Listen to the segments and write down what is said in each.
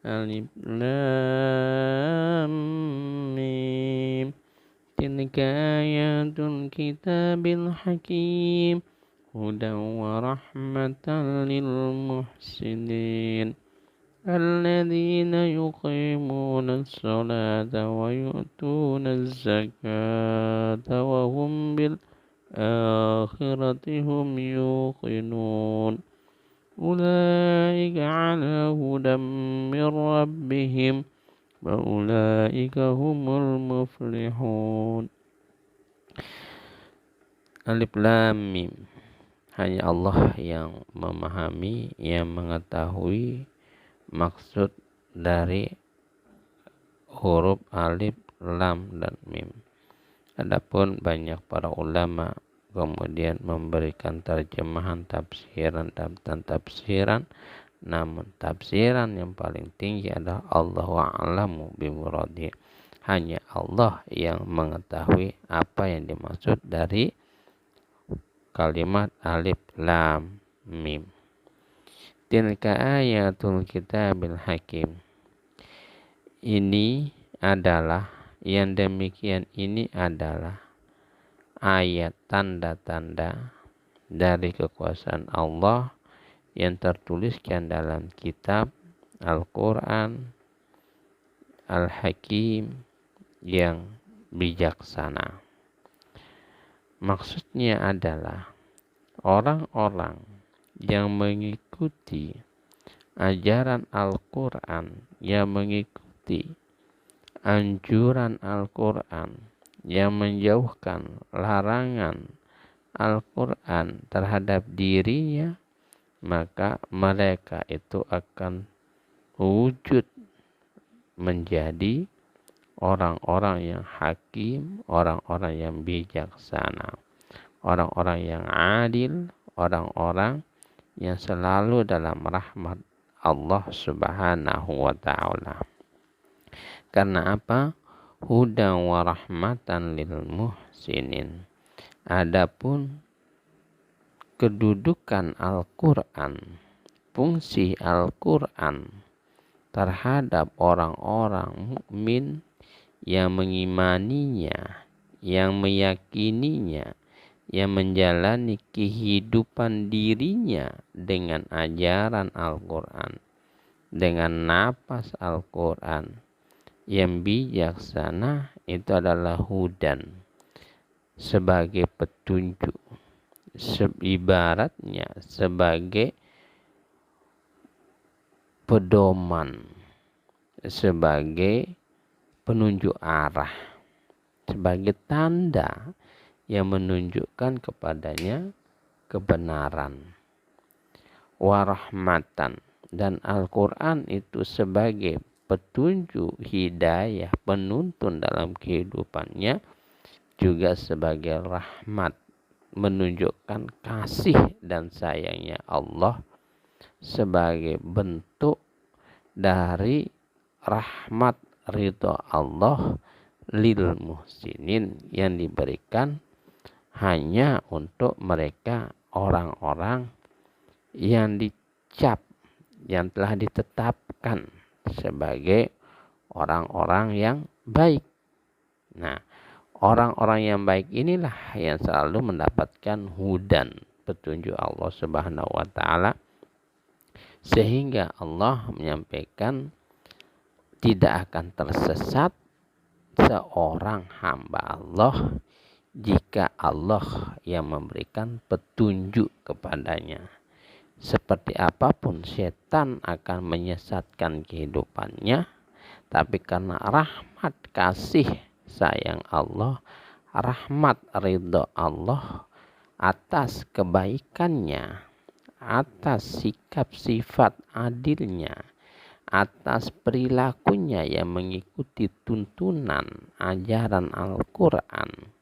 Alif Lam Mim. Tilka ayatul kitabil hakim. Hudan wa rahmatan lil muhsinin. الذين يقيمون الصلاة ويؤتون الزكاة وهم بالآخرة هم يوقنون أولئك على هدى من ربهم وأولئك هم المفلحون. Alif Lam Mim. Hanya Allah yang memahami, yang mengetahui maksud dari huruf alif, lam, dan mim. Adapun banyak para ulama kemudian memberikan terjemahan tafsiran dan tafsiran, namun tafsiran yang paling tinggi adalah Allahu a'lamu bimuradi. Hanya Allah yang mengetahui apa yang dimaksud dari kalimat alif lam mim. Tilka ayatul kitabil hakim. Ini adalah, yang demikian ini adalah ayat tanda-tanda dari kekuasaan Allah yang tertuliskan dalam kitab Al-Quran Al-Hakim yang bijaksana. Maksudnya adalah orang-orang yang mengikuti ajaran Al-Quran, yang mengikuti anjuran Al-Quran, yang menjauhkan larangan Al-Quran terhadap dirinya, maka mereka itu akan wujud menjadi orang-orang yang hakim, orang-orang yang bijaksana, orang-orang yang adil, orang-orang yang selalu dalam rahmat Allah Subhanahu wa ta'ala. Karena apa? Hudan wa rahmatan lil muhsinin. Adapun kedudukan Al-Quran, fungsi Al-Quran terhadap orang-orang mukmin yang mengimaninya, yang meyakininya, yang menjalani kehidupan dirinya dengan ajaran Al-Quran, dengan napas Al-Quran yang bijaksana, itu adalah hudan, sebagai petunjuk, ibaratnya sebagai pedoman, sebagai penunjuk arah, sebagai tanda yang menunjukkan kepadanya kebenaran. Warahmatan, dan Al-Quran itu sebagai petunjuk hidayah, penuntun dalam kehidupannya, juga sebagai rahmat, menunjukkan kasih dan sayangnya Allah, sebagai bentuk dari rahmat ridho Allah lil muhsinin, yang diberikan hanya untuk mereka orang-orang yang dicap, yang telah ditetapkan sebagai orang-orang yang baik. Nah, orang-orang yang baik inilah yang selalu mendapatkan hudan, petunjuk Allah Subhanahu wa ta'ala, sehingga Allah menyampaikan tidak akan tersesat seorang hamba Allah jika Allah yang memberikan petunjuk kepadanya. Seperti apapun setan akan menyesatkan kehidupannya, tapi karena rahmat kasih sayang Allah, rahmat ridho Allah atas kebaikannya, atas sikap sifat adilnya, atas perilakunya yang mengikuti tuntunan ajaran Al-Quran,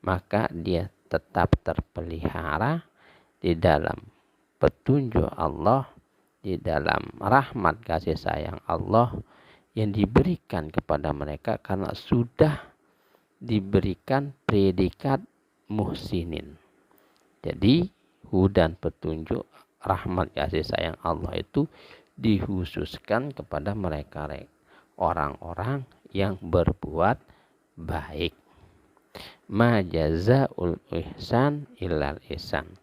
maka dia tetap terpelihara di dalam petunjuk Allah, di dalam rahmat kasih sayang Allah yang diberikan kepada mereka karena sudah diberikan predikat muhsinin. Jadi hudan, petunjuk, rahmat kasih sayang Allah itu dikhususkan kepada mereka orang-orang yang berbuat baik. Ma jazaul ihsan illal ihsan.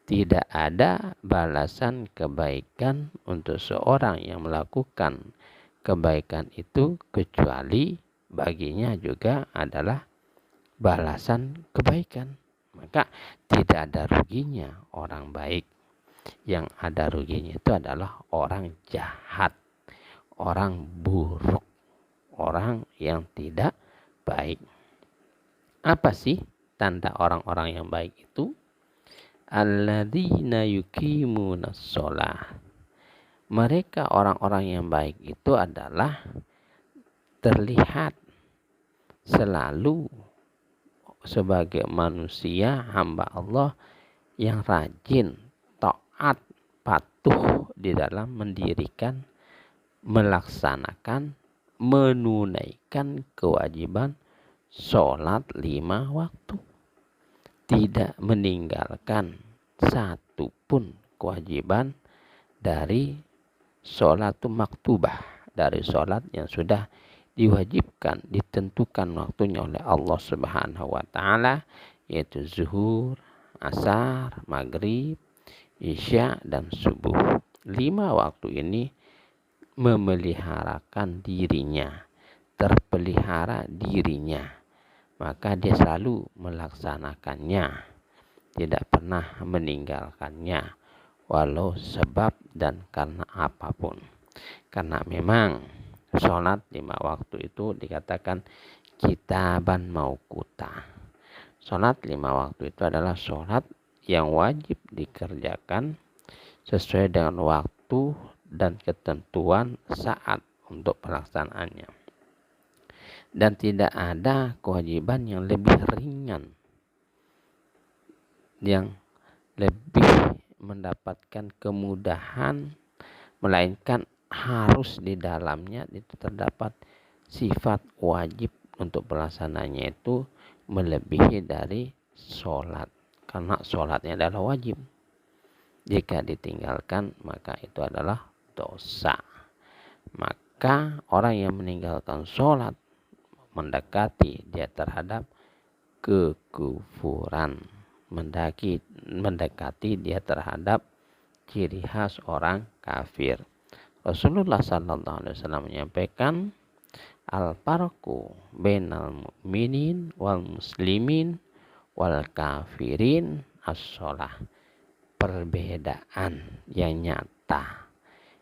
Tidak ada balasan kebaikan untuk seorang yang melakukan kebaikan itu kecuali baginya juga adalah balasan kebaikan. Maka tidak ada ruginya orang baik. Yang ada ruginya itu adalah orang jahat, orang buruk, orang yang tidak baik. Apa sih tanda orang-orang yang baik itu? Alladzina yuqimunas shalah. Mereka orang-orang yang baik itu adalah terlihat selalu sebagai manusia hamba Allah yang rajin, taat, patuh di dalam mendirikan, melaksanakan, menunaikan kewajiban sholat 5 waktu. Tidak meninggalkan satu pun kewajiban dari sholat maktubah, dari sholat yang sudah diwajibkan, ditentukan waktunya oleh Allah Subhanahu wa Ta'ala, yaitu zuhur, asar, maghrib, isya, dan subuh. 5 waktu ini memeliharakan dirinya, terpelihara dirinya, maka dia selalu melaksanakannya, tidak pernah meninggalkannya, walau sebab dan karena apapun. Karena memang sholat 5 waktu itu dikatakan kitaban mauquta. Sholat 5 waktu itu adalah sholat yang wajib dikerjakan sesuai dengan waktu dan ketentuan saat untuk pelaksanaannya. Dan tidak ada kewajiban yang lebih ringan, yang lebih mendapatkan kemudahan, melainkan harus di dalamnya itu terdapat sifat wajib untuk pelaksananya itu melebihi dari sholat. Karena sholatnya adalah wajib. Jika ditinggalkan maka itu adalah dosa. Maka orang yang meninggalkan sholat mendekati dia terhadap kekufuran, mendekati dia terhadap ciri khas orang kafir. Rasulullah sallallahu alaihi wasallam menyampaikan al-farqu bainal mu'minin wal muslimin wal kafirin as-shalah. Perbedaan yang nyata,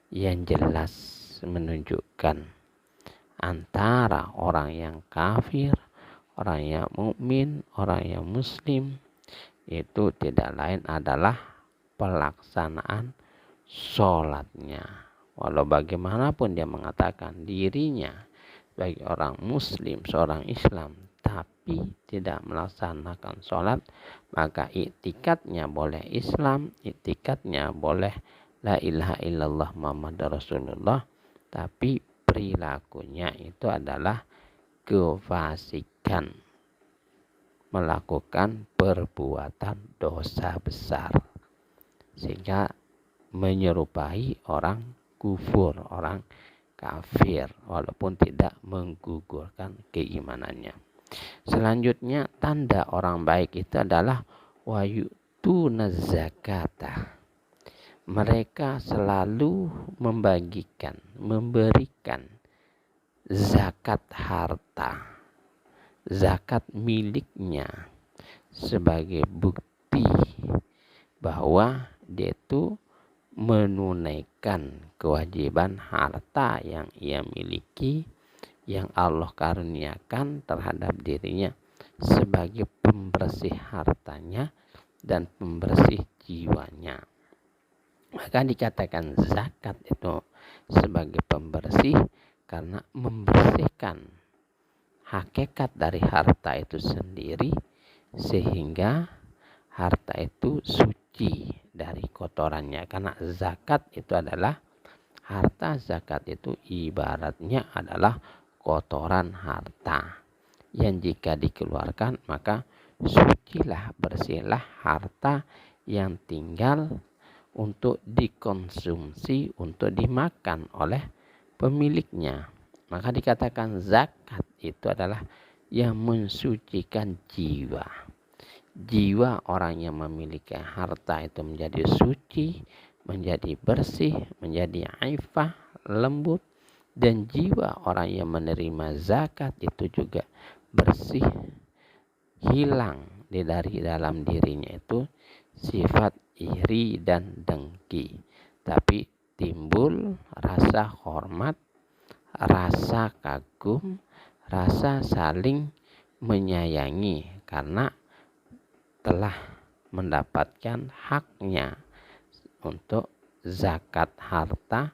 yang jelas menunjukkan antara orang yang kafir, orang yang mukmin, orang yang muslim itu tidak lain adalah pelaksanaan sholatnya. Walau bagaimanapun dia mengatakan dirinya sebagai orang muslim, seorang Islam, tapi tidak melaksanakan sholat, maka iktikadnya boleh Islam, iktikadnya boleh la ilaha illallah Muhammadur Rasulullah, tapi perilakunya itu adalah kefasikan, melakukan perbuatan dosa besar, sehingga menyerupai orang kufur, orang kafir, walaupun tidak menggugurkan keimanannya. Selanjutnya tanda orang baik itu adalah wayutuna zakata. Mereka selalu membagikan, memberikan zakat harta, zakat miliknya sebagai bukti bahwa dia itu menunaikan kewajiban harta yang ia miliki, yang Allah karuniakan terhadap dirinya sebagai pembersih hartanya dan pembersih jiwanya. Maka dikatakan zakat itu sebagai pembersih karena membersihkan hakikat dari harta itu sendiri, sehingga harta itu suci dari kotorannya. Karena zakat itu adalah harta, zakat itu ibaratnya adalah kotoran harta yang jika dikeluarkan maka sucilah, bersihlah harta yang tinggal untuk dikonsumsi, untuk dimakan oleh pemiliknya. Maka dikatakan zakat itu adalah yang mensucikan jiwa. Jiwa orang yang memiliki harta itu menjadi suci, menjadi bersih, menjadi aifah, lembut. Dan jiwa orang yang menerima zakat itu juga bersih, hilang dari dalam dirinya itu sifat iri dan dengki, tapi timbul rasa hormat, rasa kagum, rasa saling menyayangi karena telah mendapatkan haknya untuk zakat harta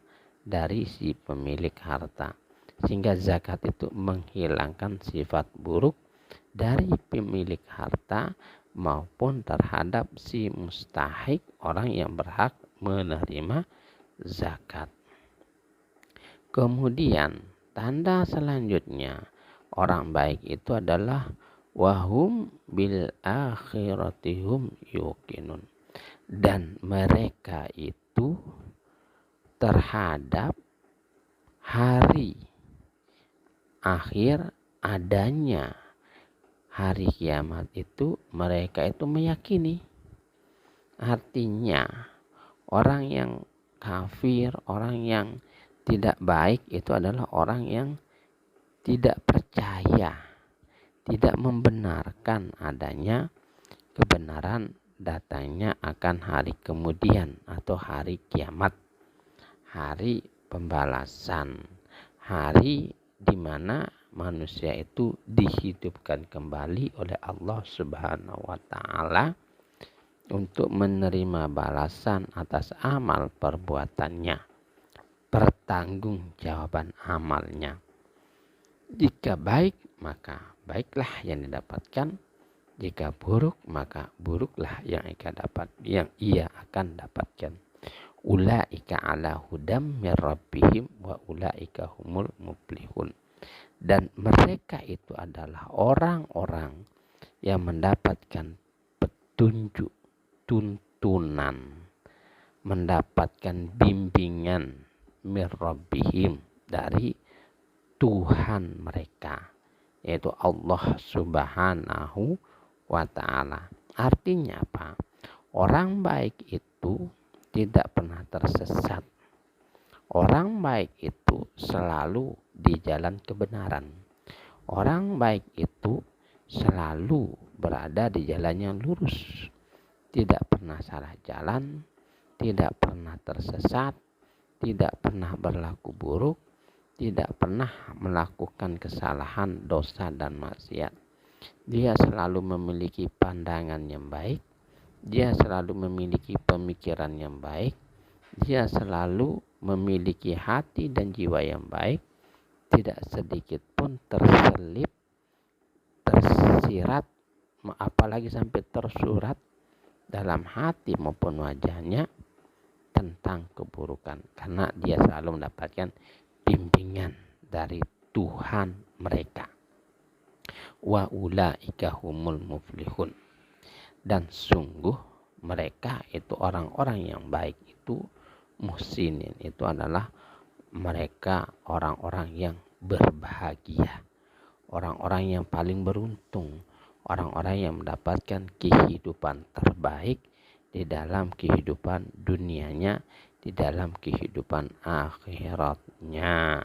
dari si pemilik harta. Sehingga zakat itu menghilangkan sifat buruk dari pemilik harta maupun terhadap si mustahik, orang yang berhak menerima zakat. Kemudian tanda selanjutnya orang baik itu adalah wahum bil akhiratihum yuqinun, dan mereka itu terhadap hari akhir, adanya hari kiamat itu mereka itu meyakini. Artinya orang yang kafir, orang yang tidak baik itu adalah orang yang tidak percaya, tidak membenarkan adanya kebenaran datangnya akan hari kemudian atau hari kiamat, hari pembalasan, hari di mana manusia itu dihidupkan kembali oleh Allah Subhanahu wa taala untuk menerima balasan atas amal perbuatannya, pertanggungjawaban amalnya. Jika baik, maka baiklah yang didapatkan. Jika buruk, maka buruklah yang ia akan dapatkan. Ulaika ala hudam min rabbihim wa ulaika humul muflihun. Dan mereka itu adalah orang-orang yang mendapatkan petunjuk, tuntunan, mendapatkan bimbingan min rabbihim, dari Tuhan mereka, yaitu Allah Subhanahu wa ta'ala. Artinya apa? Orang baik itu tidak pernah tersesat. Orang baik itu selalu di jalan kebenaran. Orang baik itu selalu berada di jalan yang lurus, tidak pernah salah jalan, tidak pernah tersesat, tidak pernah berlaku buruk, tidak pernah melakukan kesalahan, dosa dan maksiat. Dia selalu memiliki pandangan yang baik, dia selalu memiliki pemikiran yang baik, dia selalu memiliki hati dan jiwa yang baik, tidak sedikit pun terselip, tersirat, apalagi sampai tersurat dalam hati maupun wajahnya tentang keburukan, karena dia selalu mendapatkan bimbingan dari Tuhan mereka. Wa ulaika humul muflihun. Dan sungguh mereka itu orang-orang yang baik itu, muhsinin itu adalah mereka orang-orang yang berbahagia, orang-orang yang paling beruntung, orang-orang yang mendapatkan kehidupan terbaik di dalam kehidupan dunianya, di dalam kehidupan akhiratnya.